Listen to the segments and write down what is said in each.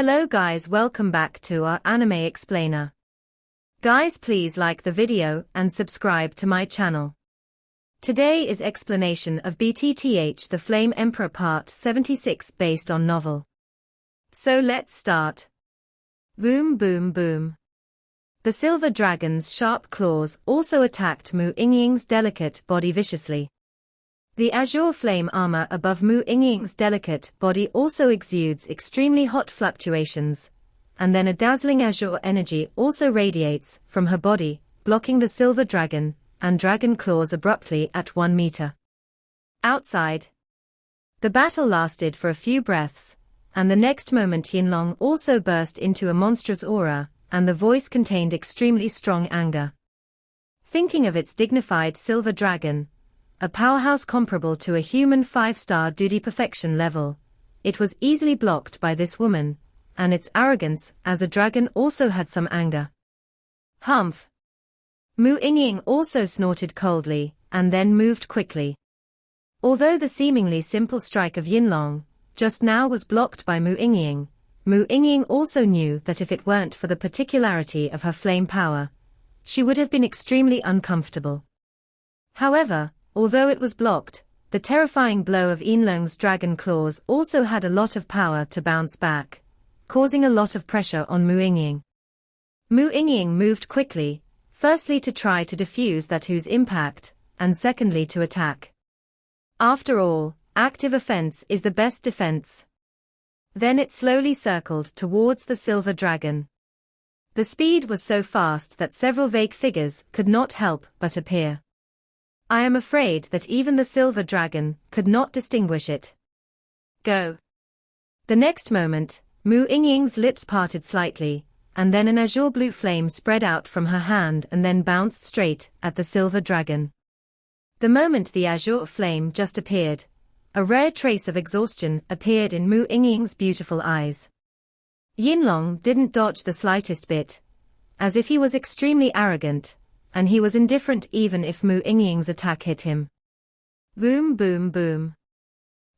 Hello guys, welcome back to our anime explainer. Guys, please like the video and subscribe to my channel. Today is explanation of BTTH The Flame Emperor Part 76 based on novel. So let's start. Boom boom boom. The silver dragon's sharp claws also attacked Mu Yingying's delicate body viciously. The azure flame armor above Mu Yingying's delicate body also exudes extremely hot fluctuations, and then a dazzling azure energy also radiates from her body, blocking the silver dragon and dragon claws abruptly at 1 meter. Outside, the battle lasted for a few breaths, and the next moment Yinlong also burst into a monstrous aura, and the voice contained extremely strong anger. Thinking of its dignified silver dragon, a powerhouse comparable to a human 5-star duty perfection level, it was easily blocked by this woman, and its arrogance as a dragon also had some anger. Humph! Mu Yingying also snorted coldly, and then moved quickly. Although the seemingly simple strike of Yinlong just now was blocked by Mu Yingying also knew that if it weren't for the particularity of her flame power, she would have been extremely uncomfortable. However, although it was blocked, the terrifying blow of Yinlong's dragon claws also had a lot of power to bounce back, causing a lot of pressure on Mu Yingying. Mu Yingying moved quickly, firstly to try to defuse that whose impact, and secondly to attack. After all, active offense is the best defense. Then it slowly circled towards the silver dragon. The speed was so fast that several vague figures could not help but appear. I am afraid that even the silver dragon could not distinguish it. Go! The next moment, Mu Yingying's lips parted slightly, and then an azure blue flame spread out from her hand and then bounced straight at the silver dragon. The moment the azure flame just appeared, a rare trace of exhaustion appeared in Mu Yingying's beautiful eyes. Yinlong didn't dodge the slightest bit, as if he was extremely arrogant, and he was indifferent even if Mu Yingying's attack hit him. Boom boom boom.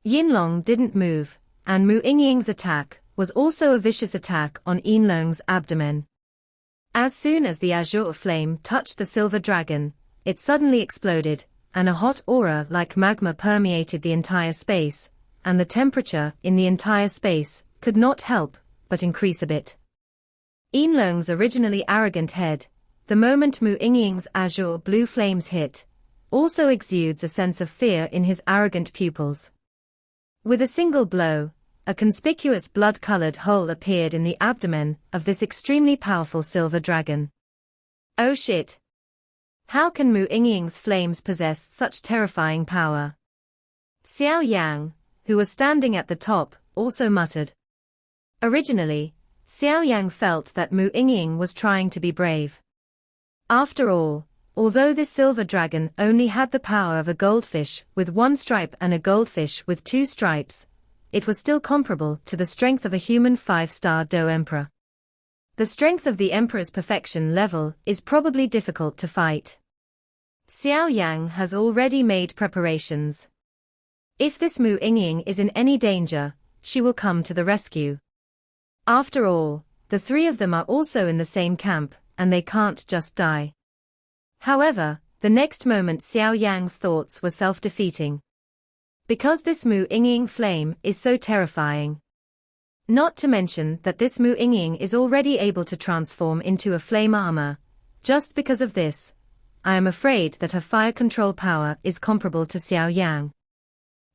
Yinlong didn't move, and Mu Yingying's attack was also a vicious attack on Yinlong's abdomen. As soon as the azure flame touched the silver dragon, it suddenly exploded, and a hot aura like magma permeated the entire space, and the temperature in the entire space could not help but increase a bit. Yinlong's originally arrogant head, the moment Mu Yingying's azure blue flames hit, also exudes a sense of fear in his arrogant pupils. With a single blow, a conspicuous blood-colored hole appeared in the abdomen of this extremely powerful silver dragon. Oh shit! How can Mu Yingying's flames possess such terrifying power? Xiao Yan, who was standing at the top, also muttered. Originally, Xiao Yan felt that Mu Yingying was trying to be brave. After all, although this silver dragon only had the power of a goldfish with 1 stripe and a goldfish with 2 stripes, it was still comparable to the strength of a human 5-star Do Emperor. The strength of the Emperor's perfection level is probably difficult to fight. Xiao Yang has already made preparations. If this Mu Yingying is in any danger, she will come to the rescue. After all, the 3 of them are also in the same camp, and they can't just die. However, the next moment Xiao Yang's thoughts were self-defeating. Because this Mu Yingying flame is so terrifying. Not to mention that this Mu Yingying is already able to transform into a flame armor. Just because of this, I am afraid that her fire control power is comparable to Xiao Yang.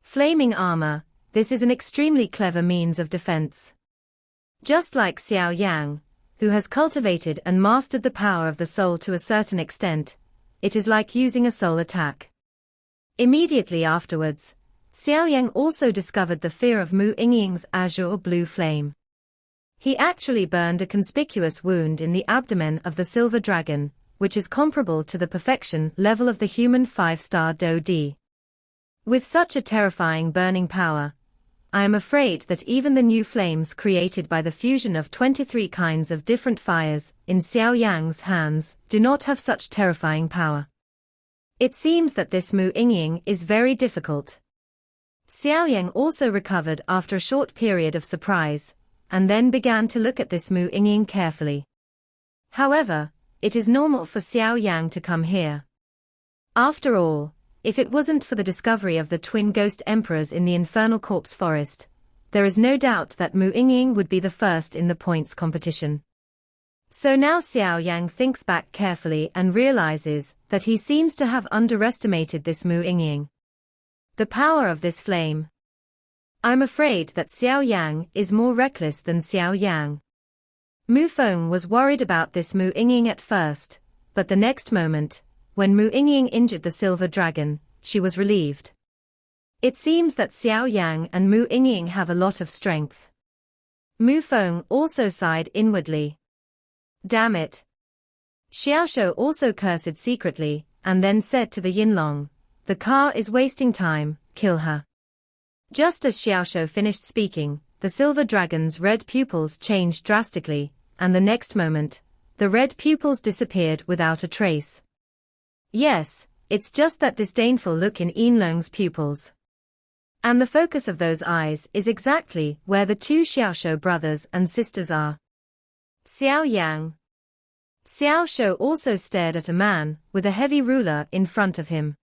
Flaming armor, this is an extremely clever means of defense. Just like Xiao Yang, who has cultivated and mastered the power of the soul to a certain extent, it is like using a soul attack. Immediately afterwards, Xiao Yang also discovered the fear of Mu Yingying's azure blue flame. He actually burned a conspicuous wound in the abdomen of the silver dragon, which is comparable to the perfection level of the human 5-star Do D. With such a terrifying burning power, I am afraid that even the new flames created by the fusion of 23 kinds of different fires in Xiao Yang's hands do not have such terrifying power. It seems that this Mu Yingying is very difficult. Xiao Yang also recovered after a short period of surprise, and then began to look at this Mu Yingying carefully. However, it is normal for Xiao Yang to come here. After all, if it wasn't for the discovery of the twin ghost emperors in the infernal corpse forest, there is no doubt that Mu Yingying would be the first in the points competition. So now Xiao Yang thinks back carefully and realizes that he seems to have underestimated this Mu Yingying. The power of this flame. I'm afraid that Xiao Yang is more reckless than Xiao Yang. Mu Feng was worried about this Mu Yingying at first, but the next moment, when Mu Yingying injured the silver dragon, she was relieved. It seems that Xiao Yang and Mu Yingying have a lot of strength. Mu Feng also sighed inwardly. Damn it. Xiaoshou also cursed secretly, and then said to the Yinlong, "The car is wasting time, kill her." Just as Xiaoshou finished speaking, the silver dragon's red pupils changed drastically, and the next moment, the red pupils disappeared without a trace. Yes, it's just that disdainful look in Yinlong's pupils. And the focus of those eyes is exactly where the two Xiaoshou brothers and sisters are. Xiao Yang. Xiaoshou also stared at a man with a heavy ruler in front of him.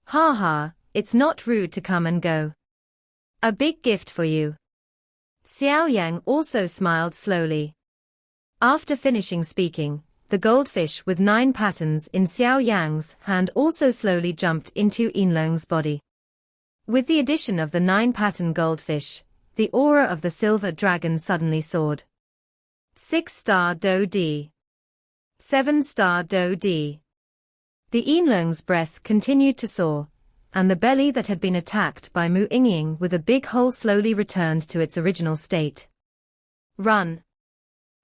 Ha ha, it's not rude to come and go. A big gift for you. Xiao Yang also smiled slowly. After finishing speaking, the goldfish with 9 patterns in Xiao Yang's hand also slowly jumped into Yinlong's body. With the addition of the 9-pattern goldfish, the aura of the silver dragon suddenly soared. 6-star Do D. 7-star Do D. The Yinlong's breath continued to soar, and the belly that had been attacked by Mu Yingying with a big hole slowly returned to its original state. Run.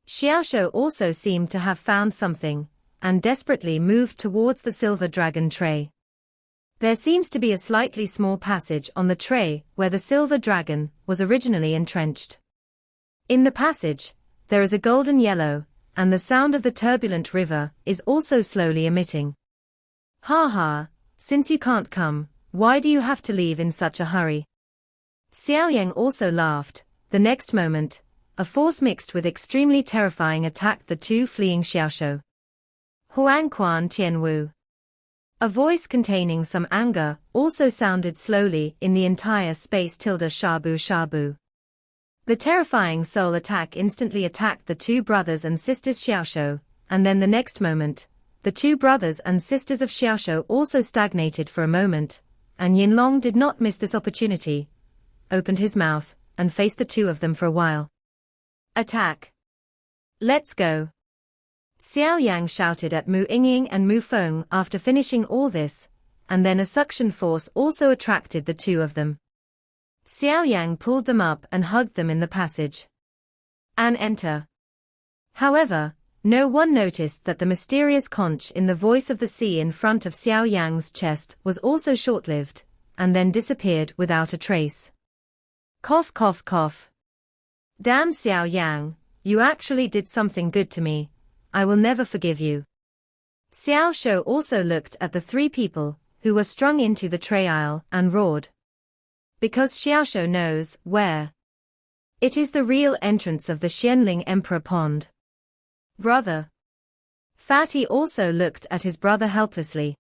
Xiaoshou also seemed to have found something, and desperately moved towards the silver dragon tray. There seems to be a slightly small passage on the tray where the silver dragon was originally entrenched. In the passage, there is a golden yellow, and the sound of the turbulent river is also slowly emitting. Ha ha, since you can't come, why do you have to leave in such a hurry? Xiao Yang also laughed. The next moment, a force mixed with extremely terrifying attacked the two fleeing Xiaoshou. Huangquan Tianwu. A voice containing some anger also sounded slowly in the entire space. Shabu Shabu. The terrifying soul attack instantly attacked the two brothers and sisters Xiaoshou, and then the next moment, the two brothers and sisters of Xiaoshou also stagnated for a moment, and Yinlong did not miss this opportunity, opened his mouth, and faced the two of them for a while. Attack! Let's go! Xiao Yang shouted at Mu Yingying and Mu Feng after finishing all this, and then a suction force also attracted the two of them. Xiao Yang pulled them up and hugged them in the passage. And enter. However, no one noticed that the mysterious conch in the voice of the sea in front of Xiao Yang's chest was also short-lived, and then disappeared without a trace. Cough cough cough. Damn Xiao Yang, you actually did something good to me. I will never forgive you. Xiao Shou also looked at the three people who were strung into the tray aisle and roared. Because Xiaoshou knows where. It is the real entrance of the Xianling Emperor Pond. Brother. Fatty also looked at his brother helplessly.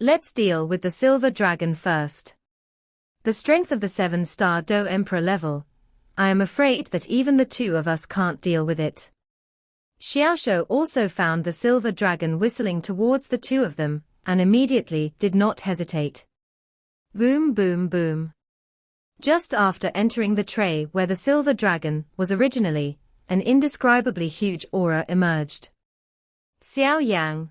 Let's deal with the silver dragon first. The strength of the 7-star Do Emperor level. I am afraid that even the two of us can't deal with it. Xiaoshou also found the silver dragon whistling towards the two of them, and immediately did not hesitate. Boom boom boom. Just after entering the tray where the silver dragon was originally, an indescribably huge aura emerged. Xiao Yang.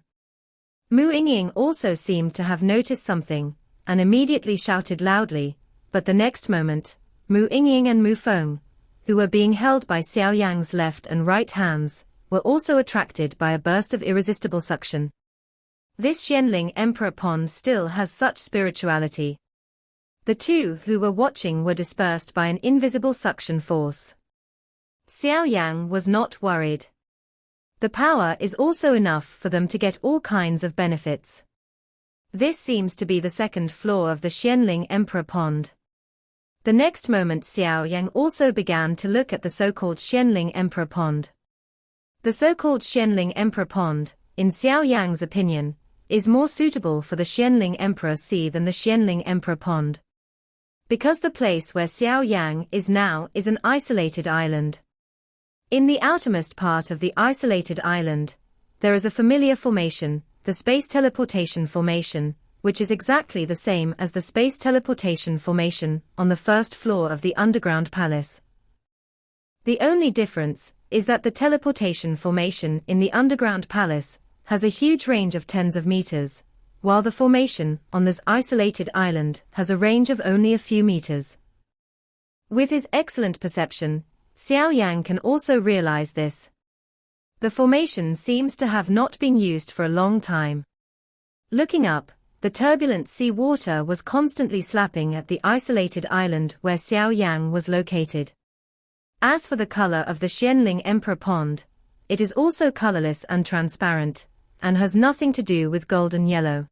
Mu Yingying also seemed to have noticed something, and immediately shouted loudly, but the next moment, Mu Yingying and Mu Feng, who were being held by Xiao Yang's left and right hands, were also attracted by a burst of irresistible suction. This Xianling Emperor Pond still has such spirituality. The two who were watching were dispersed by an invisible suction force. Xiao Yang was not worried. The power is also enough for them to get all kinds of benefits. This seems to be the second floor of the Xianling Emperor Pond. The next moment Xiao Yang also began to look at the so-called Xianling Emperor Pond. The so-called Xianling Emperor Pond, in Xiao Yang's opinion, is more suitable for the Xianling Emperor Sea than the Xianling Emperor Pond. Because the place where Xiao Yang is now is an isolated island. In the outermost part of the isolated island, there is a familiar formation, the Space Teleportation Formation, which is exactly the same as the Space Teleportation Formation on the first floor of the underground palace. The only difference is that the teleportation formation in the underground palace has a huge range of tens of meters, while the formation on this isolated island has a range of only a few meters. With his excellent perception, Xiao Yang can also realize this. The formation seems to have not been used for a long time. Looking up, the turbulent sea water was constantly slapping at the isolated island where Xiao Yang was located. As for the color of the Xianling Emperor Pond, it is also colorless and transparent, and has nothing to do with golden yellow.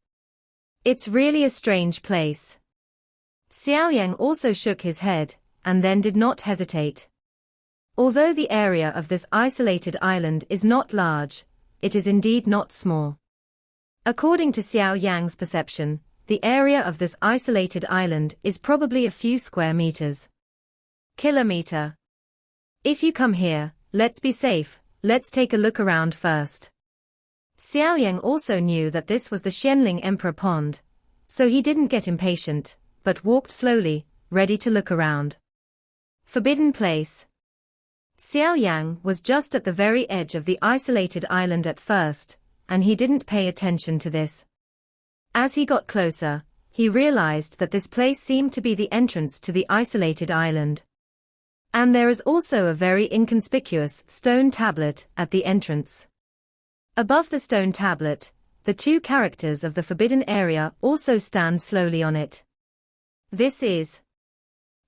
It's really a strange place. Xiao Yang also shook his head, and then did not hesitate. Although the area of this isolated island is not large, it is indeed not small. According to Xiao Yang's perception, the area of this isolated island is probably a few square meters. Kilometer. If you come here, let's be safe, let's take a look around first. Xiao Yang also knew that this was the Xianling Emperor Pond, so he didn't get impatient, but walked slowly, ready to look around. Forbidden place. Xiao Yang was just at the very edge of the isolated island at first, and he didn't pay attention to this. As he got closer, he realized that this place seemed to be the entrance to the isolated island. And there is also a very inconspicuous stone tablet at the entrance. Above the stone tablet, the two characters of the forbidden area also stand slowly on it. This is.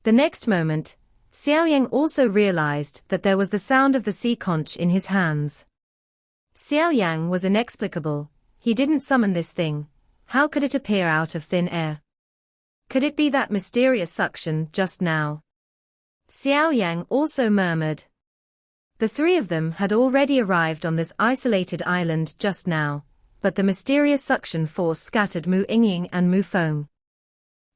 The next moment, Xiao Yang also realized that there was the sound of the sea conch in his hands. Xiao Yang was inexplicable, he didn't summon this thing, how could it appear out of thin air? Could it be that mysterious suction just now? Xiao Yang also murmured. The three of them had already arrived on this isolated island just now, but the mysterious suction force scattered Mu Yingying and Mu Feng.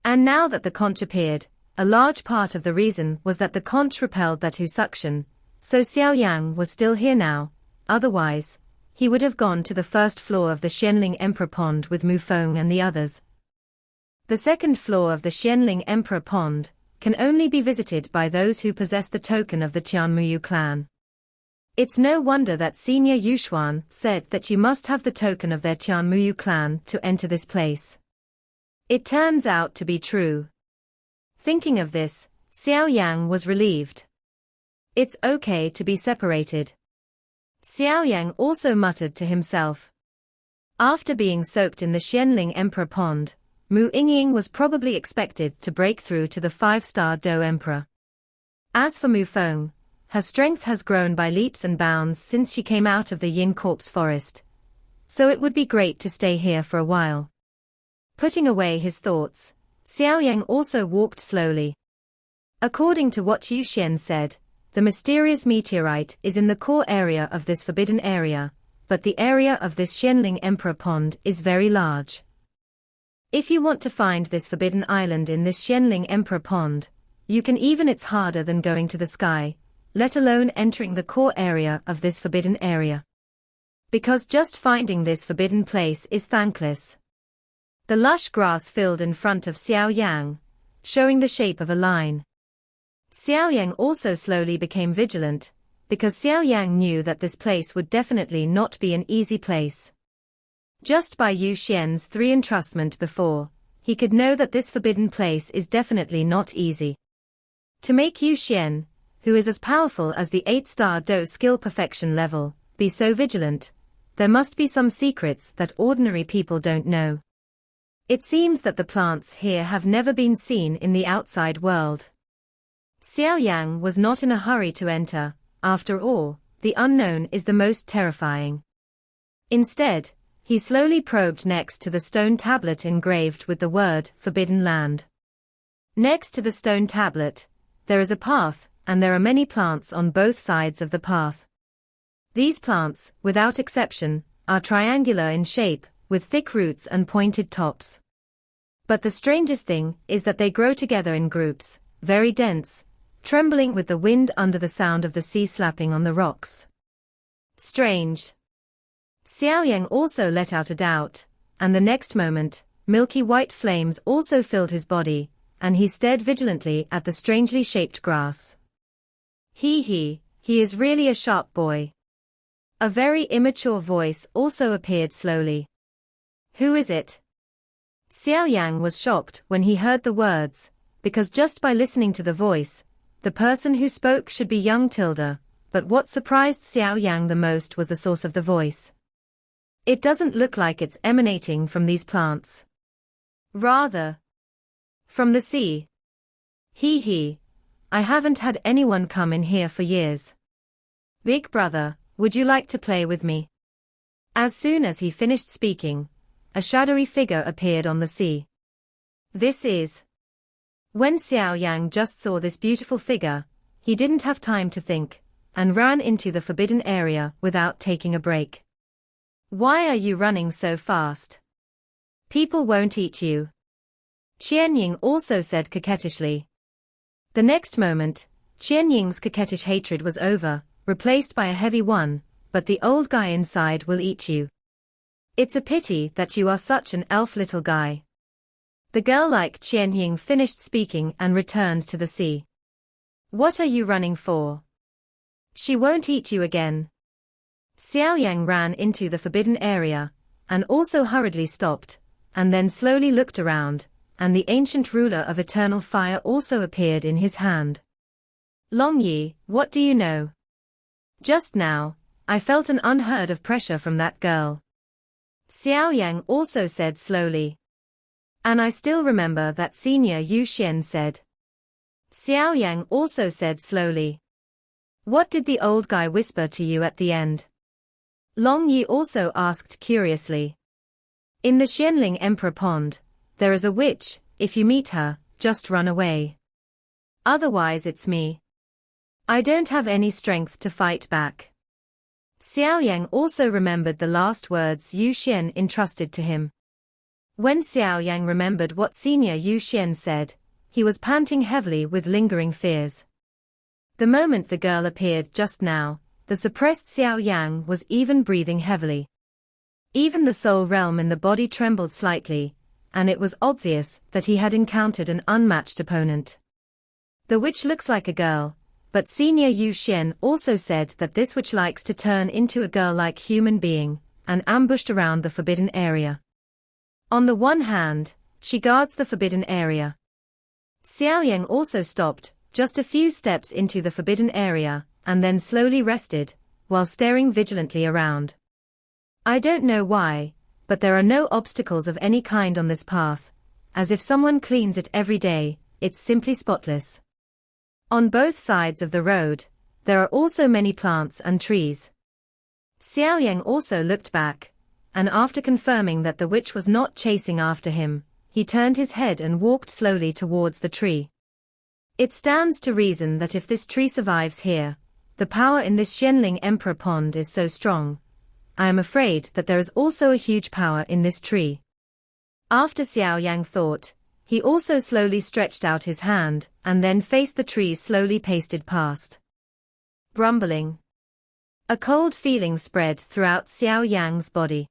And now that the conch appeared, a large part of the reason was that the conch repelled that suction, so Xiao Yang was still here now, otherwise, he would have gone to the first floor of the Xianling Emperor Pond with Mu Feng and the others. The second floor of the Xianling Emperor Pond can only be visited by those who possess the token of the Tianmuyu clan. It's no wonder that Senior Yuxuan said that you must have the token of their Tianmuyu clan to enter this place. It turns out to be true. Thinking of this, Xiao Yang was relieved. It's okay to be separated. Xiao Yang also muttered to himself. After being soaked in the Xianling Emperor Pond, Mu Yingying was probably expected to break through to the 5-star Do Emperor. As for Mu Feng, her strength has grown by leaps and bounds since she came out of the Yin Corpse forest, so it would be great to stay here for a while. Putting away his thoughts, Xiao Yang also walked slowly. According to what Yu Xian said, the mysterious meteorite is in the core area of this forbidden area, but the area of this Xianling Emperor Pond is very large. If you want to find this forbidden island in this Xianling Emperor Pond, you can even it's harder than going to the sky, let alone entering the core area of this forbidden area. Because just finding this forbidden place is thankless. The lush grass filled in front of Xiao Yang, showing the shape of a line. Xiao Yang also slowly became vigilant, because Xiao Yang knew that this place would definitely not be an easy place. Just by Yu Xian's 3 entrustment before, he could know that this forbidden place is definitely not easy. To make Yu Xian, who is as powerful as the 8-star Do skill perfection level, be so vigilant, there must be some secrets that ordinary people don't know. It seems that the plants here have never been seen in the outside world. Xiao Yang was not in a hurry to enter, after all, the unknown is the most terrifying. Instead, he slowly probed next to the stone tablet engraved with the word Forbidden Land. Next to the stone tablet, there is a path, and there are many plants on both sides of the path. These plants, without exception, are triangular in shape, with thick roots and pointed tops. But the strangest thing is that they grow together in groups, very dense, trembling with the wind under the sound of the sea slapping on the rocks. Strange. Xiao Yan also let out a doubt, and the next moment, milky white flames also filled his body, and he stared vigilantly at the strangely shaped grass. He is really a sharp boy. A very immature voice also appeared slowly. Who is it? Xiao Yang was shocked when he heard the words, because just by listening to the voice, the person who spoke should be young Tilda, but what surprised Xiao Yang the most was the source of the voice. It doesn't look like it's emanating from these plants. Rather, from the sea. I haven't had anyone come in here for years. Big brother, would you like to play with me? As soon as he finished speaking, a shadowy figure appeared on the sea. This is. When Xiao Yang just saw this beautiful figure, he didn't have time to think, and ran into the forbidden area without taking a break. Why are you running so fast? People won't eat you. Qianying also said coquettishly. The next moment, Qianying's coquettish hatred was over, replaced by a heavy one, but the old guy inside will eat you. It's a pity that you are such an elf little guy. The girl-like Qianying finished speaking and returned to the sea. What are you running for? She won't eat you again. Xiao Yang ran into the forbidden area, and also hurriedly stopped, and then slowly looked around, and the ancient ruler of eternal fire also appeared in his hand. Long Yi, what do you know? Just now, I felt an unheard of pressure from that girl. Xiao Yang also said slowly. And I still remember that Senior Yu Xian said. Xiao Yang also said slowly. What did the old guy whisper to you at the end? Long Yi also asked curiously. In the Xianling Emperor Pond, there is a witch. If you meet her, just run away. Otherwise it's me. I don't have any strength to fight back. Xiao Yang also remembered the last words Yu Xian entrusted to him. When Xiao Yang remembered what Senior Yu Xian said, he was panting heavily with lingering fears. The moment the girl appeared just now, the suppressed Xiao Yang was even breathing heavily. Even the soul realm in the body trembled slightly, and it was obvious that he had encountered an unmatched opponent. The witch looks like a girl, but Senior Yu Xian also said that this witch likes to turn into a girl-like human being, and ambushed around the forbidden area. On the one hand, she guards the forbidden area. Xiao Yang also stopped, just a few steps into the forbidden area, and then slowly rested, while staring vigilantly around. I don't know why, but there are no obstacles of any kind on this path, as if someone cleans it every day, it's simply spotless. On both sides of the road, there are also many plants and trees. Xiao Yang also looked back, and after confirming that the witch was not chasing after him, he turned his head and walked slowly towards the tree. It stands to reason that if this tree survives here, the power in this Xianling Emperor Pond is so strong. I am afraid that there is also a huge power in this tree. After Xiao Yang thought, he also slowly stretched out his hand, and then faced the tree slowly pasted past. Grumbling. A cold feeling spread throughout Xiao Yang's body.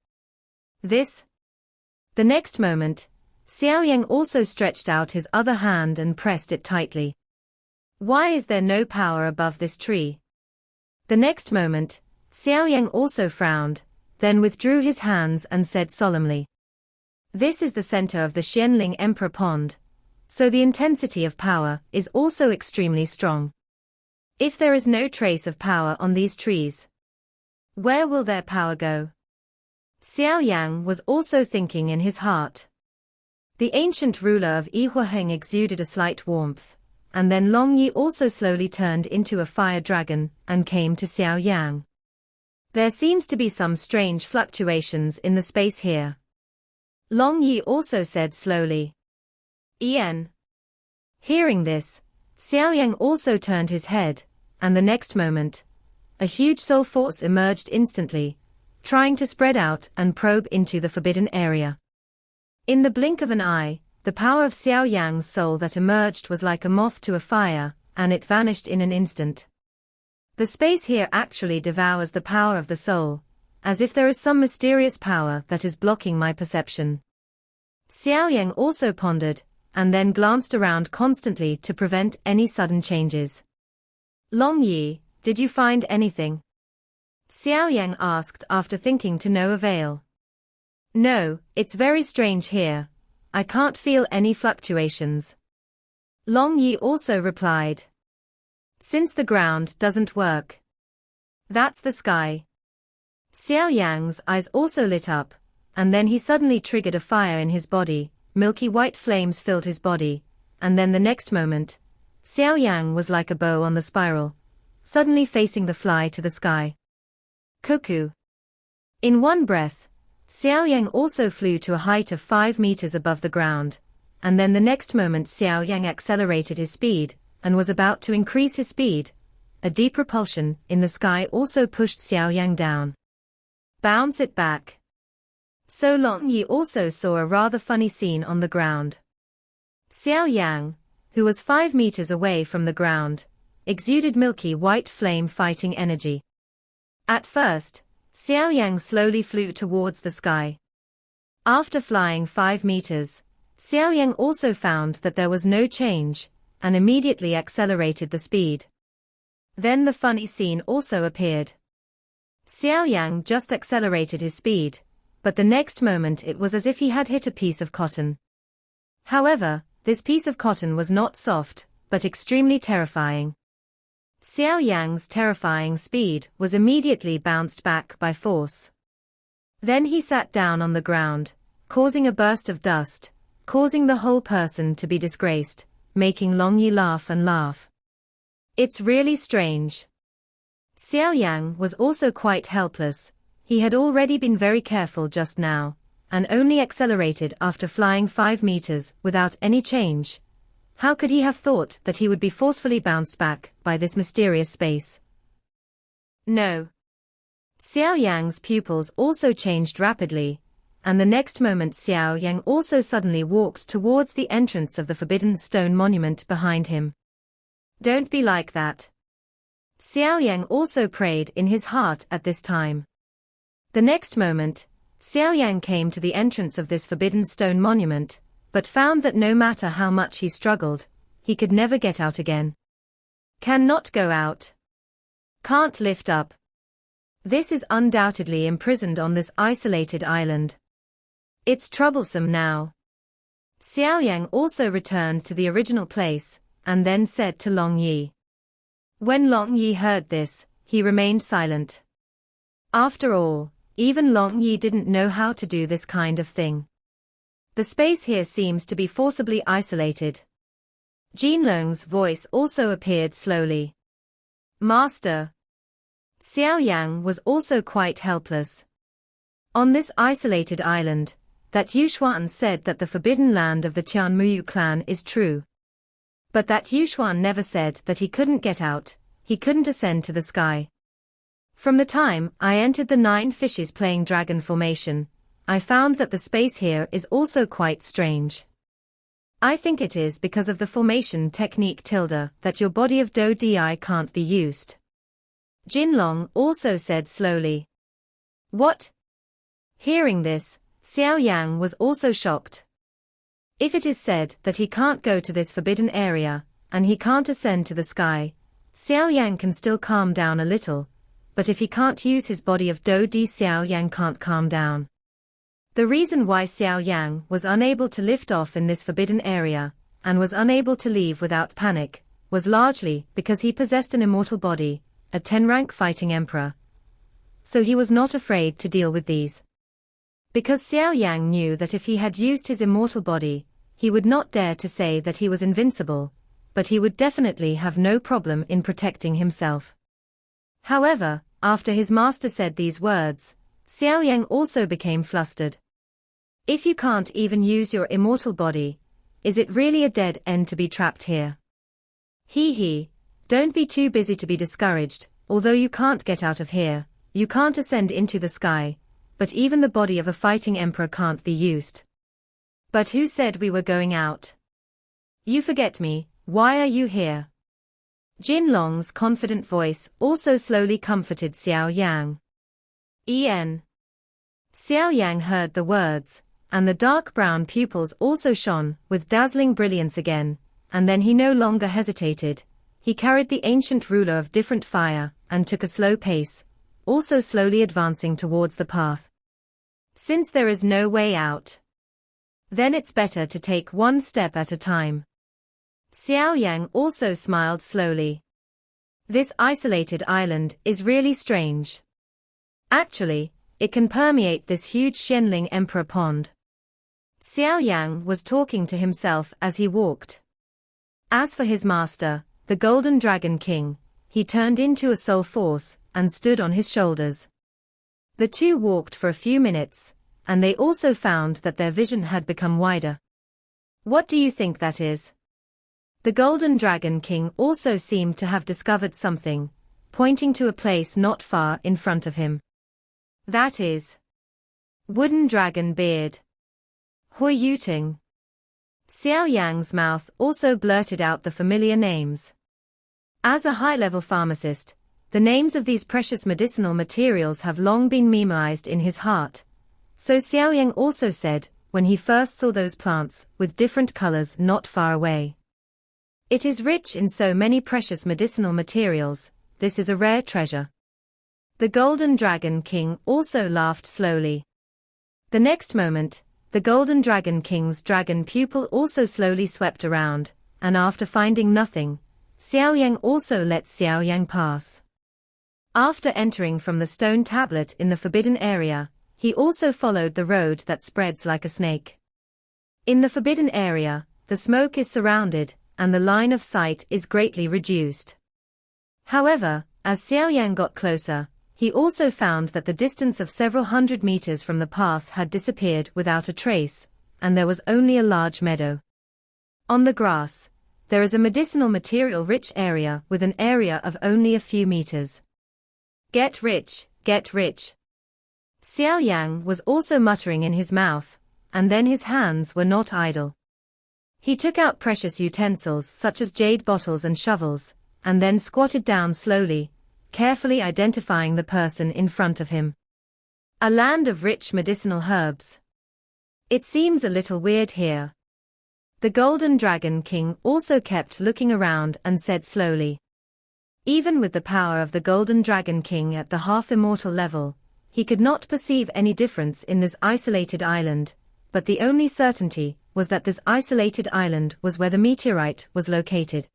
This? The next moment, Xiao Yang also stretched out his other hand and pressed it tightly. Why is there no power above this tree? The next moment, Xiao Yang also frowned, then withdrew his hands and said solemnly. This is the center of the Xianling Emperor Pond, so the intensity of power is also extremely strong. If there is no trace of power on these trees, where will their power go? Xiao Yang was also thinking in his heart. The ancient ruler of Yihuaheng exuded a slight warmth, and then Long Yi also slowly turned into a fire dragon and came to Xiao Yang. There seems to be some strange fluctuations in the space here. Long Yi also said slowly. Ian. Hearing this, Xiao Yan also turned his head, and the next moment, a huge soul force emerged instantly, trying to spread out and probe into the forbidden area. In the blink of an eye, the power of Xiao Yan's soul that emerged was like a moth to a fire, and it vanished in an instant. The space here actually devours the power of the soul, as if there is some mysterious power that is blocking my perception. Xiao Yan also pondered, and then glanced around constantly to prevent any sudden changes. Long Yi, did you find anything? Xiao Yan asked after thinking to no avail. No, it's very strange here. I can't feel any fluctuations. Long Yi also replied. Since the ground doesn't work. That's the sky. Xiao Yan's eyes also lit up, and then he suddenly triggered a fire in his body, milky white flames filled his body, and then the next moment, Xiao Yan was like a bow on the spiral, suddenly facing the fly to the sky. Cuckoo. In one breath, Xiao Yan also flew to a height of 5 meters above the ground, and then the next moment Xiao Yan accelerated his speed, and was about to increase his speed. A deep repulsion in the sky also pushed Xiao Yan down. Bounce it back. So Long Yi also saw a rather funny scene on the ground. Xiao Yan, who was 5 meters away from the ground, exuded milky white flame fighting energy. At first, Xiao Yan slowly flew towards the sky. After flying 5 meters, Xiao Yan also found that there was no change, and immediately accelerated the speed. Then the funny scene also appeared. Xiao Yan just accelerated his speed, but the next moment it was as if he had hit a piece of cotton. However, this piece of cotton was not soft, but extremely terrifying. Xiao Yan's terrifying speed was immediately bounced back by force. Then he sat down on the ground, causing a burst of dust, causing the whole person to be disgraced, making Long Yi laugh and laugh. It's really strange. Xiao Yan was also quite helpless. He had already been very careful just now, and only accelerated after flying 5 meters without any change. How could he have thought that he would be forcefully bounced back by this mysterious space? No. Xiao Yan's pupils also changed rapidly, and the next moment Xiao Yan also suddenly walked towards the entrance of the forbidden stone monument behind him. Don't be like that. Xiao Yan also prayed in his heart at this time. The next moment, Xiao Yan came to the entrance of this forbidden stone monument, but found that no matter how much he struggled, he could never get out again. Cannot go out. Can't lift up. This is undoubtedly imprisoned on this isolated island. It's troublesome now. Xiao Yan also returned to the original place, and then said to Long Yi. When Long Yi heard this, he remained silent. After all, even Long Yi didn't know how to do this kind of thing. The space here seems to be forcibly isolated. Jinlong's voice also appeared slowly. Master. Xiao Yan was also quite helpless. On this isolated island, that Yushuan said that the forbidden land of the Tianmuyu clan is true. But that Yushuan never said that he couldn't get out, he couldn't ascend to the sky. From the time I entered the 9 fishes playing dragon formation, I found that the space here is also quite strange. I think it is because of the formation technique tilde that your body of Do Di can't be used. Jinlong also said slowly. What? Hearing this, Xiao Yan was also shocked. If it is said that he can't go to this forbidden area, and he can't ascend to the sky, Xiao Yan can still calm down a little, but if he can't use his body of Do Di, Xiao Yan can't calm down. The reason why Xiao Yan was unable to lift off in this forbidden area, and was unable to leave without panic, was largely because he possessed an immortal body, a 10-rank fighting emperor. So he was not afraid to deal with these. Because Xiao Yan knew that if he had used his immortal body, he would not dare to say that he was invincible, but he would definitely have no problem in protecting himself. However, after his master said these words, Xiao Yan also became flustered. If you can't even use your immortal body, is it really a dead end to be trapped here? Hee, don't be too busy to be discouraged, although you can't get out of here, you can't ascend into the sky, but even the body of a fighting emperor can't be used. But who said we were going out? You forget me, why are you here? Jinlong's confident voice also slowly comforted Xiao Yang. Xiao Yang heard the words, and the dark brown pupils also shone with dazzling brilliance again, and then he no longer hesitated. He carried the ancient ruler of different fire, and took a slow pace, also slowly advancing towards the path. Since there is no way out, then it's better to take one step at a time. Xiao Yang also smiled slowly. This isolated island is really strange. Actually, it can permeate this huge Xianling Emperor pond. Xiao Yang was talking to himself as he walked. As for his master, the Golden Dragon King, he turned into a soul force and stood on his shoulders. The two walked for a few minutes, and they also found that their vision had become wider. What do you think that is? The Golden Dragon King also seemed to have discovered something, pointing to a place not far in front of him. That is Wooden Dragon Beard. Hui Yuting. Xiao Yang's mouth also blurted out the familiar names. As a high-level pharmacist, the names of these precious medicinal materials have long been memorized in his heart. So Xiao Yang also said, when he first saw those plants with different colors not far away. It is rich in so many precious medicinal materials, this is a rare treasure. The Golden Dragon King also laughed slowly. The next moment, the Golden Dragon King's dragon pupil also slowly swept around, and after finding nothing, Xiao Yang also let Xiao Yang pass. After entering from the stone tablet in the forbidden area, he also followed the road that spreads like a snake. In the forbidden area, the smoke is surrounded, and the line of sight is greatly reduced. However, as Xiao Yang got closer, he also found that the distance of several hundred meters from the path had disappeared without a trace, and there was only a large meadow. On the grass, there is a medicinal material-rich area with an area of only a few meters. Get rich, get rich. Xiao Yang was also muttering in his mouth, and then his hands were not idle. He took out precious utensils such as jade bottles and shovels, and then squatted down slowly, carefully identifying the person in front of him. A land of rich medicinal herbs. It seems a little weird here. The Golden Dragon King also kept looking around and said slowly. Even with the power of the Golden Dragon King at the half-immortal level, he could not perceive any difference in this isolated island, but the only certainty was that this isolated island was where the meteorite was located.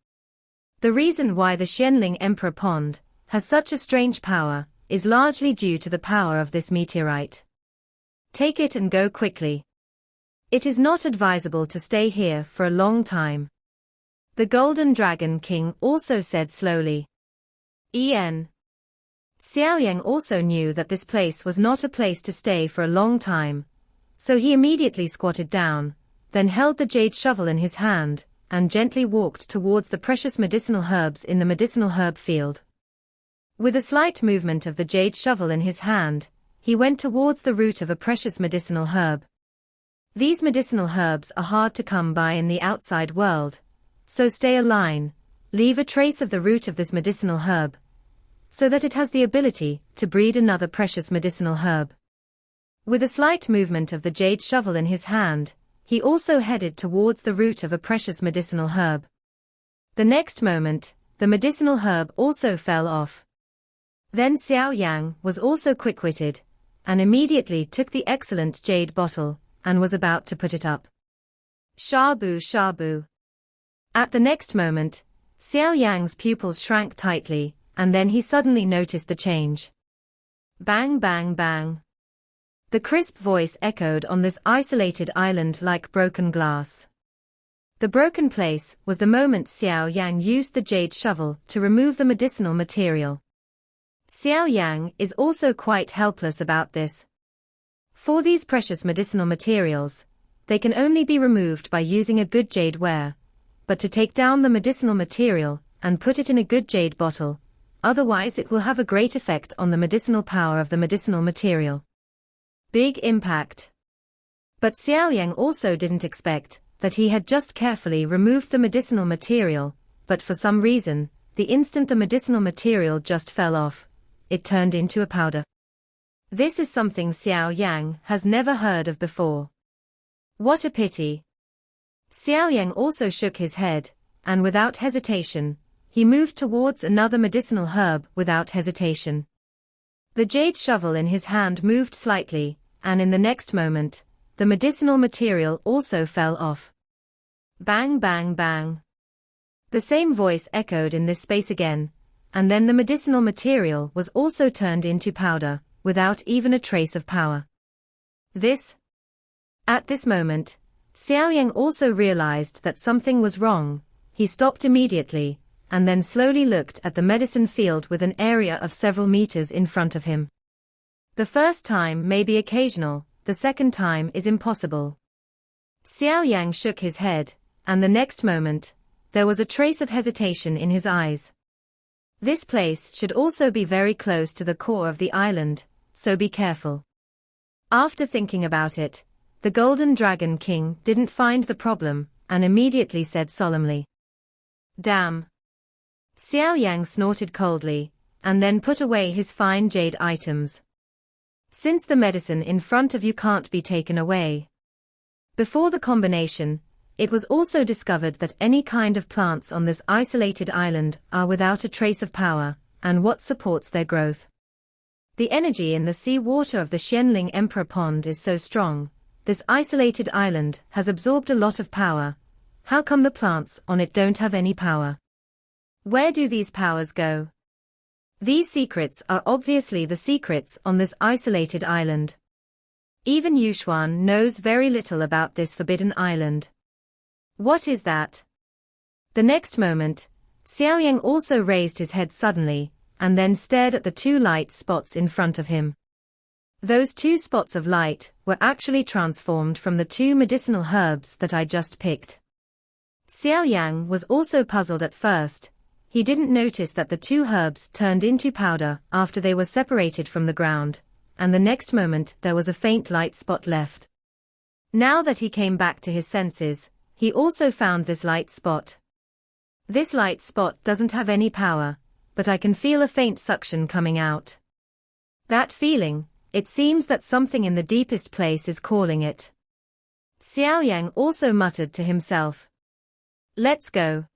The reason why the Xianling Emperor Pond has such a strange power is largely due to the power of this meteorite. Take it and go quickly. It is not advisable to stay here for a long time. The Golden Dragon King also said slowly. Xiao Yang also knew that this place was not a place to stay for a long time, so he immediately squatted down, then held the jade shovel in his hand, and gently walked towards the precious medicinal herbs in the medicinal herb field. With a slight movement of the jade shovel in his hand, he went towards the root of a precious medicinal herb. These medicinal herbs are hard to come by in the outside world, so stay a line, leave a trace of the root of this medicinal herb, so that it has the ability to breed another precious medicinal herb. With a slight movement of the jade shovel in his hand, he also headed towards the root of a precious medicinal herb. The next moment, the medicinal herb also fell off. Then Xiao Yang was also quick-witted, and immediately took the excellent jade bottle, and was about to put it up. Shabu shabu. At the next moment, Xiao Yang's pupils shrank tightly, and then he suddenly noticed the change. Bang bang bang. The crisp voice echoed on this isolated island like broken glass. The broken place was the moment Xiao Yang used the jade shovel to remove the medicinal material. Xiao Yang is also quite helpless about this. For these precious medicinal materials, they can only be removed by using a good jade ware. But to take down the medicinal material and put it in a good jade bottle, otherwise it will have a great effect on the medicinal power of the medicinal material. Big impact. But Xiao Yan also didn't expect that he had just carefully removed the medicinal material, but for some reason, the instant the medicinal material just fell off, it turned into a powder. This is something Xiao Yan has never heard of before. What a pity. Xiao Yan also shook his head, and without hesitation, he moved towards another medicinal herb without hesitation. The jade shovel in his hand moved slightly, and in the next moment, the medicinal material also fell off. Bang bang bang. The same voice echoed in this space again, and then the medicinal material was also turned into powder, without even a trace of power. At this moment, Xiao Yan also realized that something was wrong. He stopped immediately, and then slowly looked at the medicine field with an area of several meters in front of him. The first time may be occasional, the second time is impossible. Xiao Yan shook his head, and the next moment, there was a trace of hesitation in his eyes. This place should also be very close to the core of the island, so be careful. After thinking about it, the Golden Dragon King didn't find the problem, and immediately said solemnly, "Damn." Xiao Yang snorted coldly, and then put away his fine jade items. Since the medicine in front of you can't be taken away. Before the combination, it was also discovered that any kind of plants on this isolated island are without a trace of power, and what supports their growth. The energy in the sea water of the Xianling Emperor Pond is so strong. This isolated island has absorbed a lot of power. How come the plants on it don't have any power? Where do these powers go? These secrets are obviously the secrets on this isolated island. Even Yuxuan knows very little about this forbidden island. What is that? The next moment, Xiao Yang also raised his head suddenly, and then stared at the two light spots in front of him. Those two spots of light were actually transformed from the two medicinal herbs that I just picked. Xiao Yang was also puzzled at first. He didn't notice that the two herbs turned into powder after they were separated from the ground, and the next moment there was a faint light spot left. Now that he came back to his senses, he also found this light spot. This light spot doesn't have any power, but I can feel a faint suction coming out. That feeling, it seems that something in the deepest place is calling it. Xiao Yang also muttered to himself. Let's go.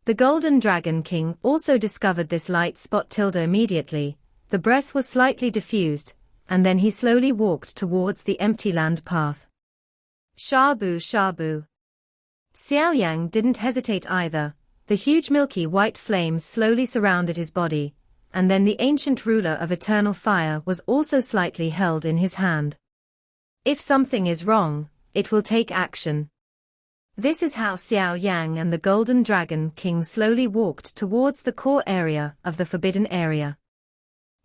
The Golden Dragon King also discovered this light spot tilde immediately. The breath was slightly diffused, and then he slowly walked towards the empty land path. Shabu shabu. Xiao Yang didn't hesitate either. The huge milky white flames slowly surrounded his body, and then the ancient ruler of eternal fire was also slightly held in his hand. If something is wrong, it will take action. This is how Xiao Yang and the Golden Dragon King slowly walked towards the core area of the forbidden area.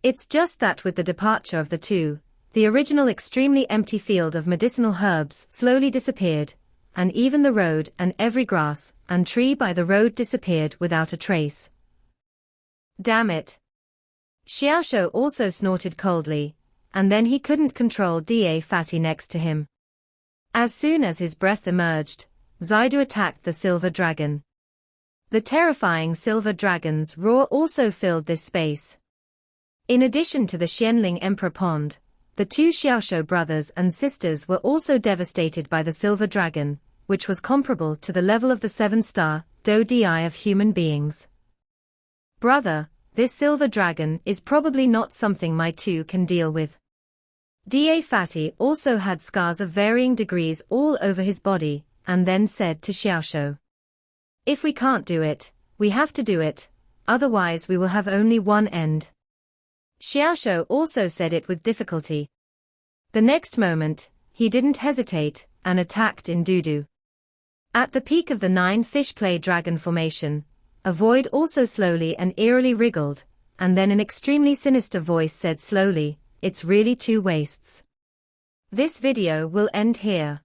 It's just that with the departure of the two, the original extremely empty field of medicinal herbs slowly disappeared, and even the road and every grass and tree by the road disappeared without a trace. Damn it. Xiaoshu also snorted coldly, and then he couldn't control Da Fatty next to him. As soon as his breath emerged, Zaidu attacked the silver dragon. The terrifying silver dragon's roar also filled this space. In addition to the Xianling Emperor Pond, the two Xiaoshu brothers and sisters were also devastated by the silver dragon, which was comparable to the level of the 7-star Dou-Di of human beings. Brother, this silver dragon is probably not something my two can deal with. Da Fatty also had scars of varying degrees all over his body, and then said to Xiaoshu, "If we can't do it, we have to do it, otherwise we will have only one end." Xiaoshu also said it with difficulty. The next moment, he didn't hesitate, and attacked in Dudu. At the peak of the 9-fish-play dragon formation, a void also slowly and eerily wriggled, and then an extremely sinister voice said slowly, "It's really two wastes." This video will end here.